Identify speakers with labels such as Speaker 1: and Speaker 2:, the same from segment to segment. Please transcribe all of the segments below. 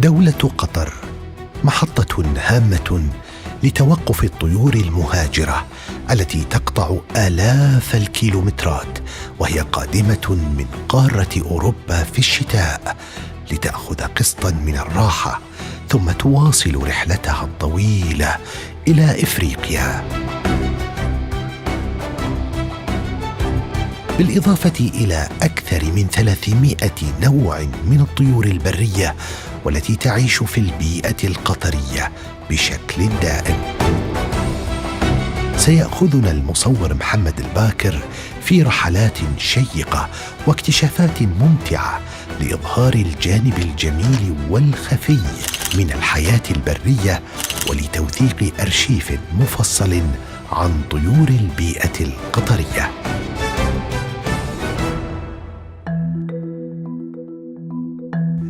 Speaker 1: دولة قطر محطة هامة لتوقف الطيور المهاجرة التي تقطع آلاف الكيلومترات وهي قادمة من قارة أوروبا في الشتاء لتأخذ قسطاً من الراحة ثم تواصل رحلتها الطويلة إلى إفريقيا. بالإضافة إلى أكثر من 300 نوع من الطيور البرية والتي تعيش في البيئة القطرية بشكل دائم. سيأخذنا المصور محمد الباكر في رحلات شيقة واكتشافات ممتعة لإظهار الجانب الجميل والخفي من الحياة البرية ولتوثيق أرشيف مفصل عن طيور البيئة القطرية.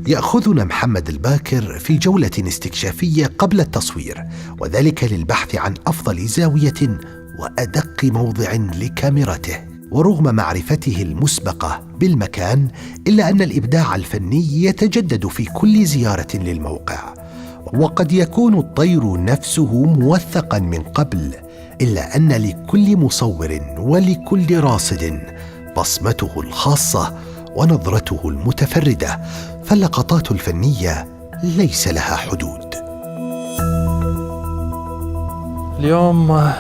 Speaker 1: يأخذنا محمد الباكر في جولة استكشافية قبل التصوير، وذلك للبحث عن أفضل زاوية وأدق موضع لكاميرته. ورغم معرفته المسبقة بالمكان إلا أن الإبداع الفني يتجدد في كل زيارة للموقع، وقد يكون الطير نفسه موثقا من قبل، إلا أن لكل مصور ولكل راصد بصمته الخاصة ونظرته المتفردة، فاللقطات الفنية ليس لها حدود.
Speaker 2: اليوم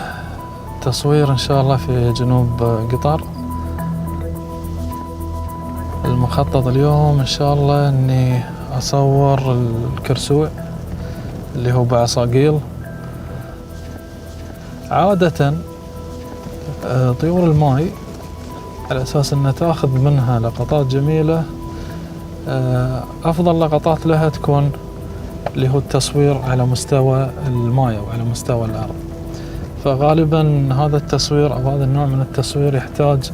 Speaker 2: تصوير إن شاء الله في جنوب قطر. المخطط اليوم إن شاء الله أني أصور الكرسوع اللي هو بعصاقيل. عادة طيور الماء على أساس أنها تأخذ منها لقطات جميلة، أفضل لقطات لها تكون اللي هو التصوير على مستوى الماء وعلى مستوى الأرض. فغالبا هذا التصوير أو هذا النوع من التصوير يحتاج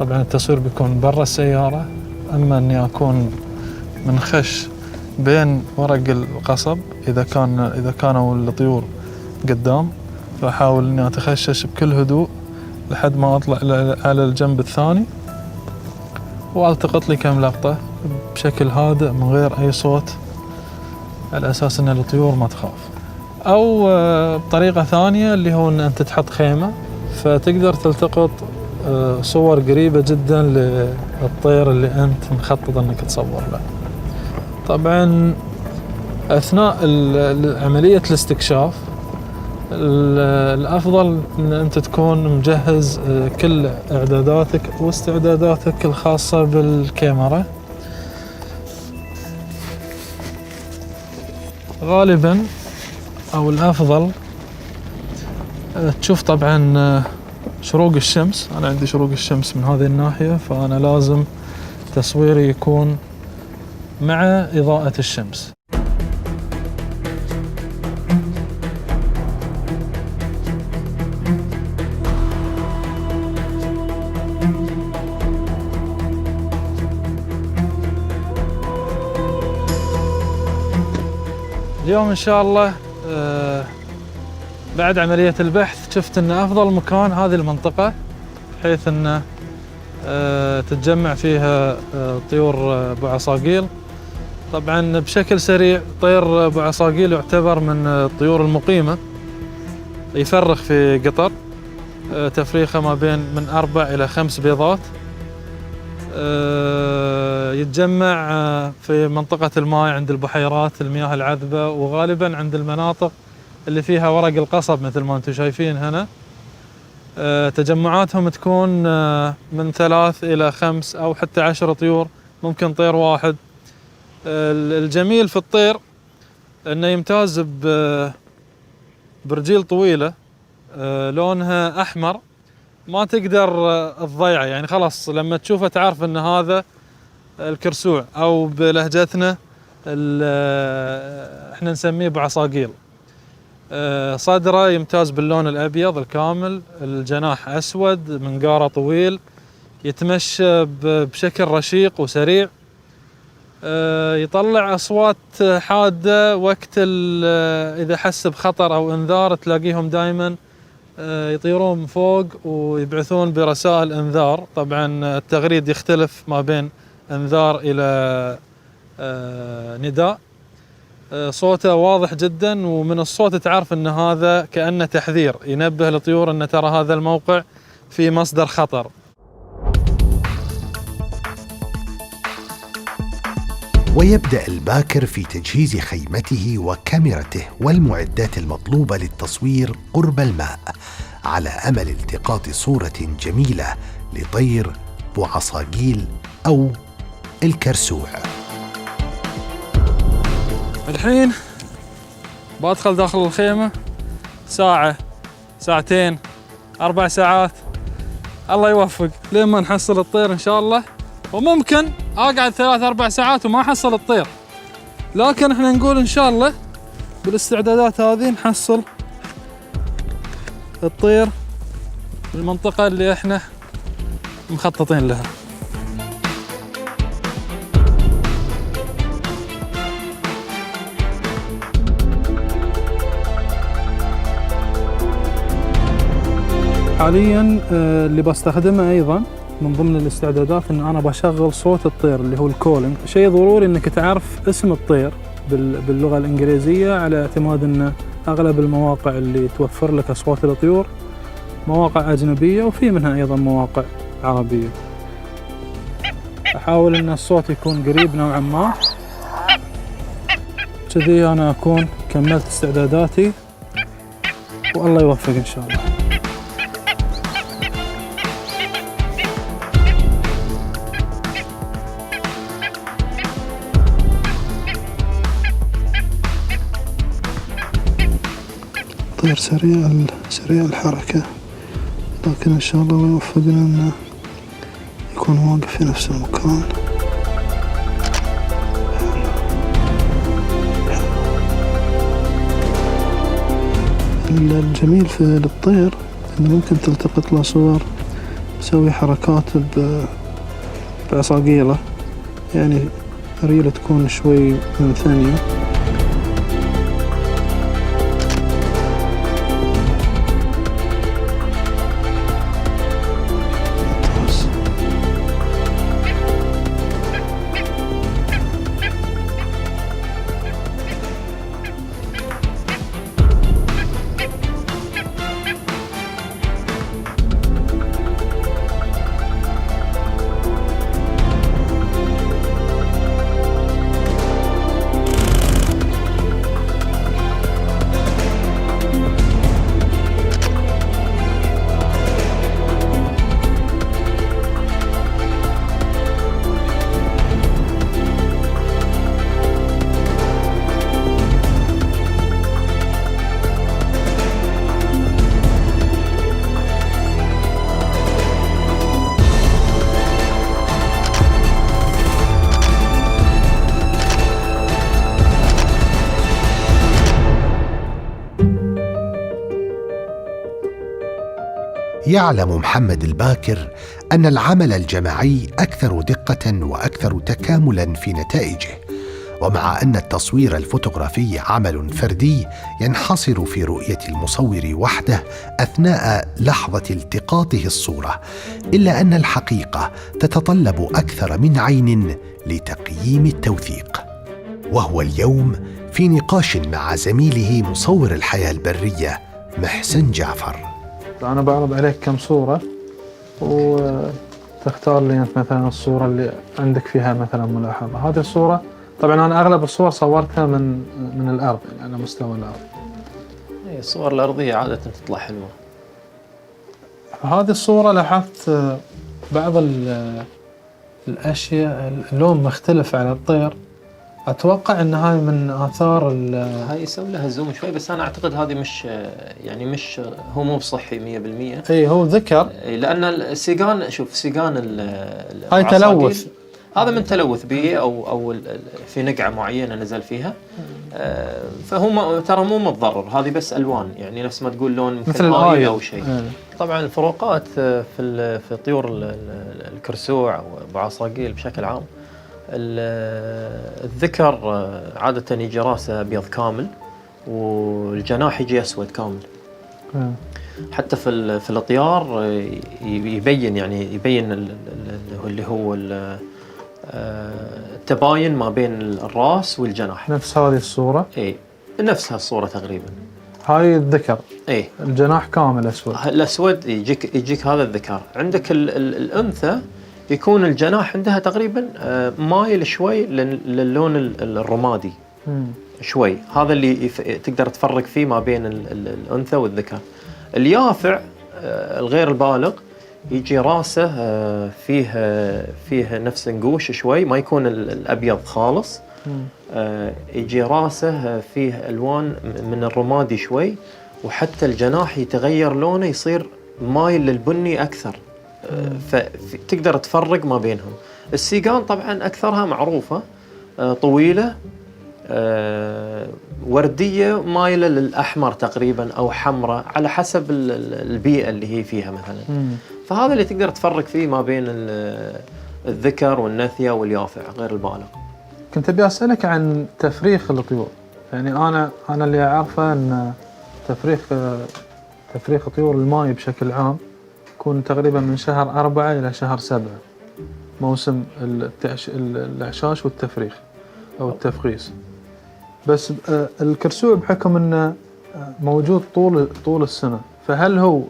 Speaker 2: طبعا التصوير بيكون برا السيارة، أما أني أكون من خش بين ورق القصب إذا كانوا الطيور قدام، فأحاول أني أتخشش بكل هدوء لحد ما أطلع على الجنب الثاني والتقط لي كم لقطة بشكل هادئ من غير أي صوت على أساس أن الطيور ما تخاف. أو بطريقة ثانية اللي هو أن أنت تحط خيمة فتقدر تلتقط صور قريبة جدا للطير اللي أنت مخطط أنك تصور له. طبعا أثناء عملية الاستكشاف الأفضل أن أنت تكون مجهز كل إعداداتك واستعداداتك الخاصة بالكاميرا. غالبا أو الأفضل تشوف طبعا شروق الشمس. أنا عندي شروق الشمس من هذه الناحية، فأنا لازم تصويري يكون مع إضاءة الشمس. اليوم إن شاء الله بعد عملية البحث شفت أن أفضل مكان هذه المنطقة، بحيث أن تتجمع فيها طيور بعصاقيل. طبعا بشكل سريع طير بعصاقيل يعتبر من الطيور المقيمة، يفرخ في قطر تفريخة ما بين من 4 إلى 5 بيضات. يتجمع في منطقة الماء عند البحيرات المياه العذبة، وغالبا عند المناطق اللي فيها ورق القصب مثل ما انتم شايفين هنا. تجمعاتهم تكون من 3 إلى 5 أو حتى 10 طيور، ممكن طير واحد. الجميل في الطير انه يمتاز برجيل طويلة لونها أحمر، ما تقدر تضيعه، يعني خلاص لما تشوفه تعرف ان هذا الكرسوع، او بلهجتنا احنا نسميه بعصاقيل. صدره يمتاز باللون الابيض الكامل، الجناح اسود، منقاره طويل، يتمشى بشكل رشيق وسريع، يطلع اصوات حاده وقت اذا حس بخطر او انذار. تلاقيهم دائما يطيرون فوق ويبعثون برسائل انذار. طبعا التغريد يختلف ما بين انذار نداء، صوته واضح جدا، ومن الصوت تعرف ان هذا كأنه تحذير ينبه الطيور ان ترى هذا الموقع في مصدر خطر.
Speaker 1: ويبدأ الباكر في تجهيز خيمته وكاميرته والمعدات المطلوبة للتصوير قرب الماء، على أمل التقاط صورة جميلة لطير بوعصاقيل أو الكرسوع.
Speaker 2: الحين بدخل داخل الخيمة ساعة، ساعتين، 4 ساعات، الله يوفق لين ما نحصل الطير إن شاء الله. وممكن أقعد 3-4 ساعات وما أحصل الطير، لكن إحنا نقول إن شاء الله بالاستعدادات هذه نحصل الطير بالمنطقة اللي إحنا مخططين لها. حاليا اللي بستخدمه ايضا من ضمن الاستعدادات ان انا بشغل صوت الطير اللي هو الكولينج. شيء ضروري انك تعرف اسم الطير باللغه الانجليزيه، على اعتماد ان اغلب المواقع اللي توفر لك اصوات الطيور مواقع اجنبيه، وفي منها ايضا مواقع عربيه. احاول ان الصوت يكون قريب نوعا ما، كذي انا اكون كملت استعداداتي والله يوفق ان شاء الله.
Speaker 3: طير سريع الحركة، لكن إن شاء الله يوفقنا إنه يكون واقف في نفس المكان. الجميل في الطير إنه ممكن تلتقط له صور، تسوي حركات بعصاقيله، يعني ريلة تكون شوي من ثانية.
Speaker 1: يعلم محمد الباكر أن العمل الجماعي أكثر دقة وأكثر تكاملاً في نتائجه، ومع أن التصوير الفوتوغرافي عمل فردي ينحصر في رؤية المصور وحده أثناء لحظة التقاطه الصورة، إلا أن الحقيقة تتطلب أكثر من عين لتقييم التوثيق. وهو اليوم في نقاش مع زميله مصور الحياة البرية محسن جعفر.
Speaker 2: أنا بعرض عليك كم صورة وتختار لي أنت مثلا الصورة اللي عندك فيها مثلا ملاحظة. هذه الصورة طبعا أنا أغلب الصور صورتها من الأرض، يعني على مستوى الأرض.
Speaker 4: الصور الأرضية عادة تطلع حلوة.
Speaker 2: هذه الصورة لاحظت بعض الأشياء، اللون مختلف على الطير. أتوقع أن هاي من آثار
Speaker 4: هاي يسوي لها زوم شوي، بس أنا أعتقد هذه مش هو مو بصحي 100%.
Speaker 2: إي هو ذكر،
Speaker 4: لأن السيقان، شوف سيقان
Speaker 2: هاي تلوث،
Speaker 4: هذا من تلوث بيئي أو في نقعة معينة نزل فيها. فهو ترى مو متضرر، هذه بس ألوان، يعني نفس ما تقول لون
Speaker 2: مثل الآيل
Speaker 4: أو شيء. طبعا الفروقات في طيور الكرسوع أو بعصاقيل بشكل عام، الذكر عادة يجي راسه أبيض كامل والجناح يجي أسود كامل. حتى في الأطيار يبين اللي هو تباين ما بين الراس والجناح.
Speaker 2: نفس هذه الصورة؟
Speaker 4: اي نفس هالصورة تقريبا.
Speaker 2: هاي الذكر.
Speaker 4: اي
Speaker 2: الجناح كامل اسود.
Speaker 4: الاسود يجيك هذا الذكر. عندك الانثى يكون الجناح عندها تقريبا مايل شوي للون الرمادي. شوي، هذا اللي تقدر تفرق فيه ما بين الانثى والذكر. اليافع الغير البالغ يجي راسه فيه نفس نقوش شوي، ما يكون الابيض خالص. يجي راسه فيه الوان من الرمادي شوي، وحتى الجناح يتغير لونه يصير مايل للبني اكثر. فتقدر تفرق ما بينهم. السيقان طبعا اكثرها معروفه، طويله، ورديه مايله للاحمر تقريبا او حمراء على حسب البيئه اللي هي فيها مثلا. فهذا اللي تقدر تفرق فيه ما بين الذكر والنثيه واليافع غير البالغ.
Speaker 2: كنت ابي اسالك عن تفريخ الطيور. يعني انا اللي اعرفه ان تفريخ طيور الماي بشكل عام يكون تقريبا من شهر 4 إلى شهر 7، موسم الإعشاش والتفريخ أو التفغيس. بس الكرسوع بحكم أنه موجود طول السنة، فهل هو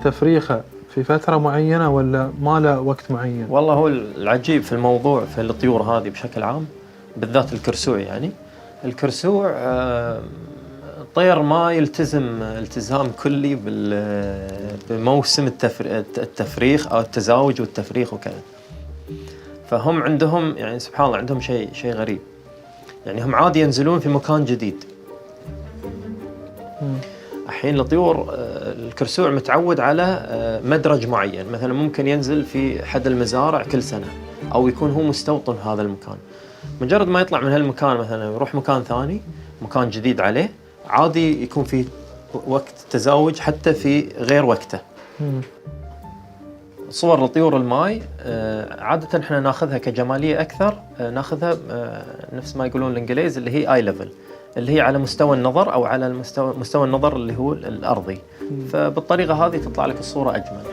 Speaker 2: تفريخه في فترة معينة ولا ما له وقت معين؟
Speaker 4: والله هو العجيب في الموضوع في الطيور هذه بشكل عام، بالذات الكرسوع. يعني الكرسوع طير ما يلتزم التزام كلي بموسم التفريخ أو التزاوج والتفريخ وكذا. فهم عندهم يعني سبحان الله عندهم شيء غريب. يعني هم عادي ينزلون في مكان جديد. الحين الطيور الكرسوع متعود على مدرج معين، مثلا ممكن ينزل في حد المزارع كل سنة، أو يكون هو مستوطن هذا المكان. مجرد ما يطلع من هالمكان مثلا يروح مكان ثاني، مكان جديد عليه، عادي يكون في وقت تزاوج حتى في غير وقته. صور لطيور الماي عادة احنا ناخذها كجمالية أكثر، ناخذها نفس ما يقولون الإنجليز اللي هي آي ليفل، اللي هي على مستوى النظر أو على مستوى النظر اللي هو الأرضي. فبالطريقة هذه تطلع لك الصورة أجمل.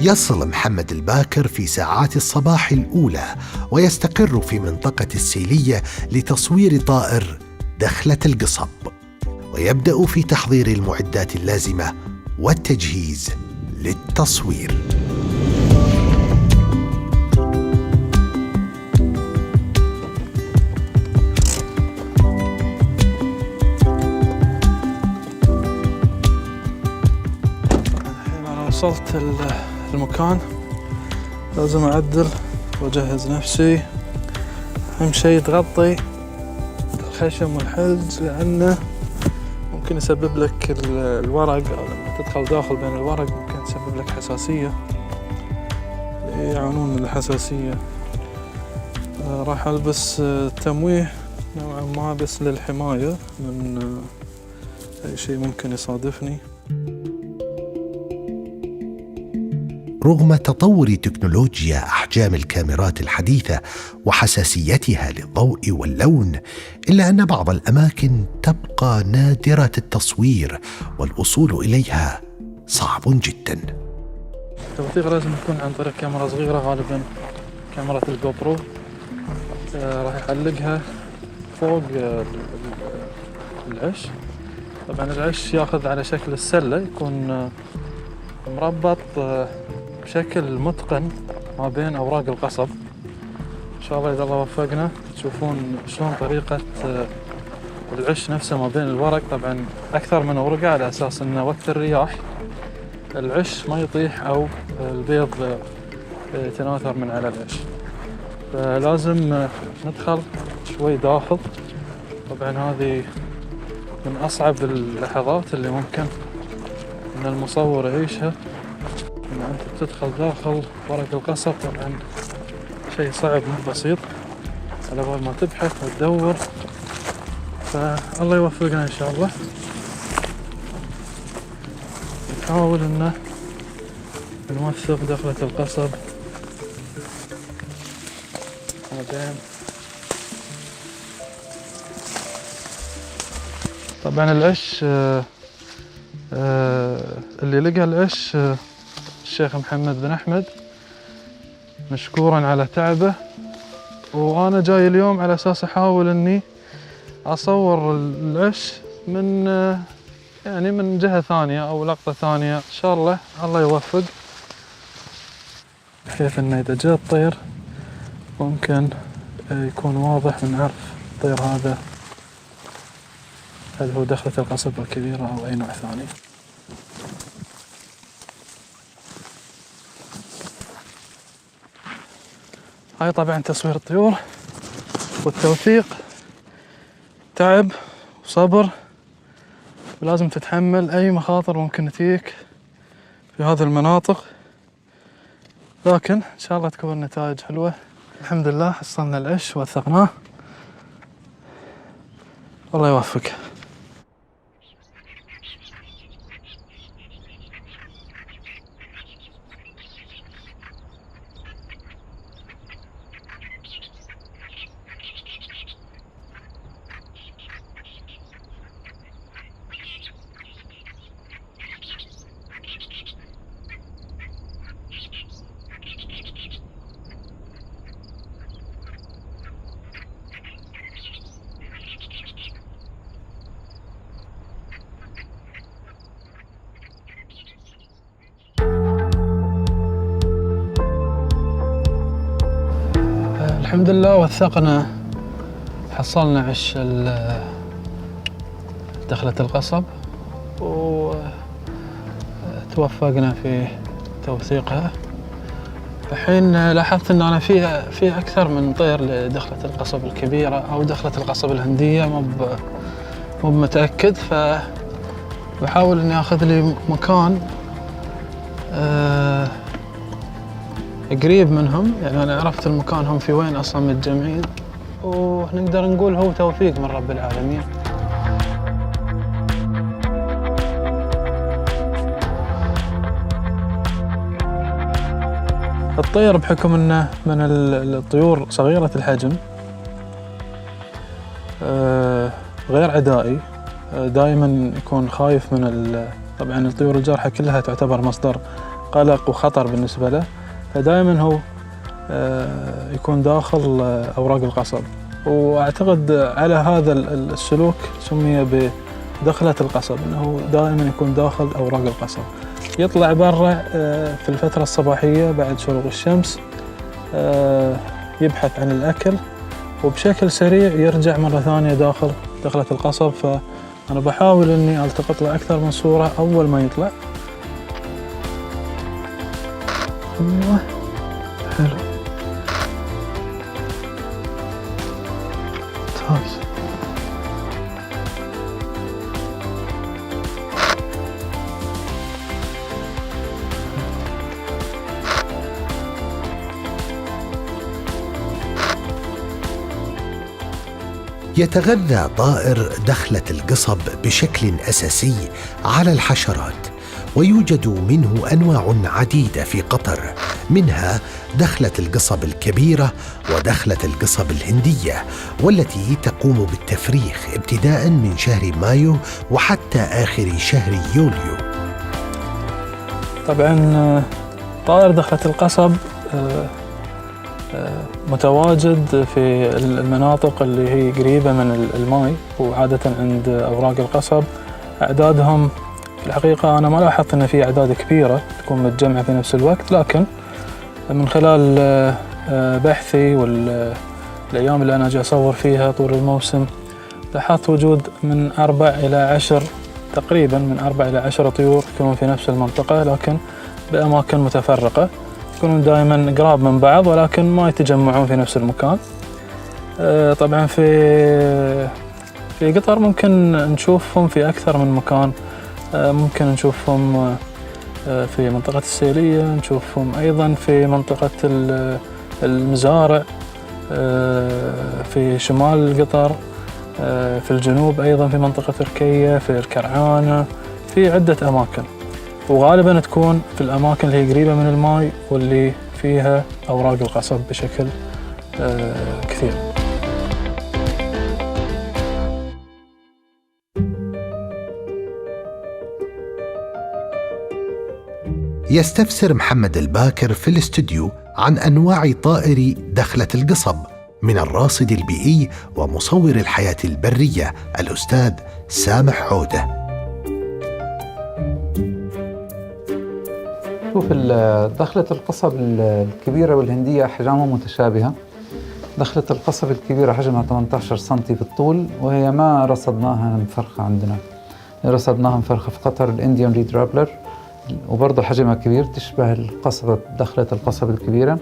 Speaker 1: يصل محمد الباكر في ساعات الصباح الأولى ويستقر في منطقة السيلية لتصوير طائر دخلة القصب، ويبدأ في تحضير المعدات اللازمة والتجهيز للتصوير.
Speaker 2: الحين أنا وصلت المكان، لازم أعدل وأجهز نفسي. أهم شيء تغطي الخشم والحلز، لأنه ممكن يسبب لك الورق، أو لما تدخل داخل بين الورق ممكن تسبب لك حساسية. اللي يعانون من الحساسية راح ألبس تمويه نوعا ما بس للحماية من أي شيء ممكن يصادفني.
Speaker 1: رغم تطور تكنولوجيا أحجام الكاميرات الحديثة وحساسيتها للضوء واللون، إلا أن بعض الأماكن تبقى نادرة التصوير والوصول إليها صعب جدا.
Speaker 2: التوثيق لازم يكون عن طريق كاميرا صغيرة، غالبا كاميرا الجو برو. راح يعلقها فوق العش. طبعا العش ياخذ على شكل السلة، يكون مربط بشكل متقن ما بين أوراق القصب. إن شاء الله إذا الله وفقنا تشوفون شلون طريقة العش نفسه ما بين الورق. طبعا أكثر من ورقة على أساس أن وقت الرياح العش ما يطيح أو البيض يتناثر من على العش، فلازم ندخل شوي داخل. طبعا هذه من أصعب اللحظات اللي ممكن إن المصور يعيشها، إن أنت تدخل داخل ورق القصب. طبعا شيء صعب مو بسيط، على بال ما تبحث وتدور، فالله يوفقنا إن شاء الله. نحاول إنه نوثق دخلة القصب. بعدين طبعا العش اللي لقى العش الشيخ محمد بن أحمد، مشكورا على تعبه. وأنا جاي اليوم على أساس أحاول إني أصور العش من يعني من جهة ثانية أو لقطة ثانية، إن شاء الله الله يوفق، بحيث إنه إذا جاء الطير ممكن يكون واضح ونعرف الطير هذا هل هو دخلة القصب الكبيرة أو أي نوع ثاني. هاي طبعا تصوير الطيور، والتوثيق تعب وصبر، ولازم تتحمل أي مخاطر ممكن تجيك في هذه المناطق، لكن إن شاء الله تكون نتائج حلوة. الحمد لله حصلنا العش ووثقناه، الله يوفق. الحمد لله وثقنا، حصلنا عش دخلة القصب، وتوفقنا في توثيقها. الحين لاحظت ان انا في اكثر من طير لدخلة القصب الكبيرة او دخلة القصب الهندية، مو متأكد، فبحاول اني اخذ لي مكان قريب منهم، يعني أنا عرفت المكان هم في وين أصلا متجمعين، ونقدر نقول هو توفيق من رب العالمين. الطير بحكم أنه من الطيور صغيرة الحجم، غير عدائي، دائما يكون خايف من طبعا الطيور الجارحة كلها تعتبر مصدر قلق وخطر بالنسبة له، فدائما هو يكون داخل أوراق القصب. وأعتقد على هذا السلوك سمي بدخلة القصب، أنه دائما يكون داخل أوراق القصب، يطلع برا في الفترة الصباحية بعد شروق الشمس، يبحث عن الأكل، وبشكل سريع يرجع مرة ثانية داخل دخلة القصب. فأنا بحاول أني ألتقط له أكثر من صورة أول ما يطلع. أيوه حلو ممتاز.
Speaker 1: يتغذى طائر دخلة القصب بشكل أساسي على الحشرات، ويوجد منه أنواع عديدة في قطر، منها دخلة القصب الكبيرة ودخلة القصب الهندية، والتي تقوم بالتفريخ ابتداء من شهر مايو وحتى آخر شهر يوليو.
Speaker 2: طبعا طائر دخلة القصب متواجد في المناطق اللي هي قريبة من الماء، وعادة عند أوراق القصب أعدادهم في الحقيقة أنا ما لاحظت أن في أعداد كبيرة تكون متجمعة في نفس الوقت، لكن من خلال بحثي والأيام اللي أنا أجي أصور فيها طول الموسم لاحظت وجود من 4 إلى 10 تقريبا، من 4 إلى 10 طيور يكونون في نفس المنطقة، لكن بأماكن متفرقة. يكونون دائما قراب من بعض ولكن ما يتجمعون في نفس المكان. طبعا في قطر ممكن نشوفهم في أكثر من مكان. ممكن نشوفهم في منطقة السيلية، نشوفهم أيضا في منطقة المزارع في شمال قطر، في الجنوب أيضا في منطقة تركيا، في الكرعانة، في عدة أماكن، وغالبا تكون في الأماكن اللي هي قريبة من الماء واللي فيها أوراق القصب بشكل كثير.
Speaker 1: يستفسر محمد الباكر في الاستوديو عن أنواع طائر دخلة القصب من الراصد البيئي ومصور الحياة البرية الأستاذ سامح عودة.
Speaker 5: شوف، دخلة القصب الكبيرة والهندية أحجامها متشابهة. دخلة القصب الكبيرة حجمها 18 سنتي في الطول، وهي ما رصدناها مفرخة عندنا، رصدناها مفرخة في قطر، الإنديان ريد رابلر، وبرضه حجمها كبير تشبه دخلة القصب الكبيرة،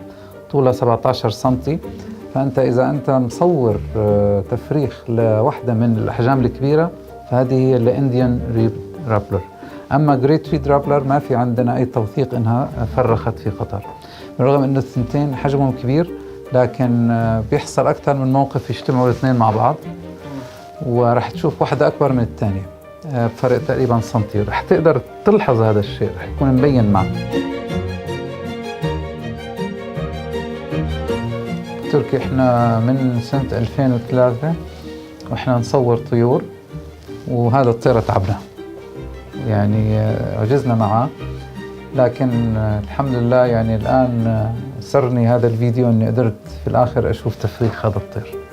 Speaker 5: طولها 17 سنتي. فأنت إذا أنت مصور تفريخ لوحدة من الأحجام الكبيرة فهذه هي الإنديان ريد رابلر. أما جريت ريد رابلر ما في عندنا أي توثيق إنها فرخت في قطر، بالرغم إنه الثنتين حجمهم كبير، لكن بيحصل أكثر من موقف يجتمعوا الاثنين مع بعض، ورح تشوف واحدة أكبر من الثانية بفرق تقريبا سنتي. رح تقدر تلحظ هذا الشيء، رح يكون مبين معك. تركي احنا من سنة 2003 واحنا نصور طيور، وهذا الطير تعبنا، يعني عجزنا معه، لكن الحمد لله يعني الآن سرني هذا الفيديو اني قدرت في الآخر اشوف تفريخ هذا الطير.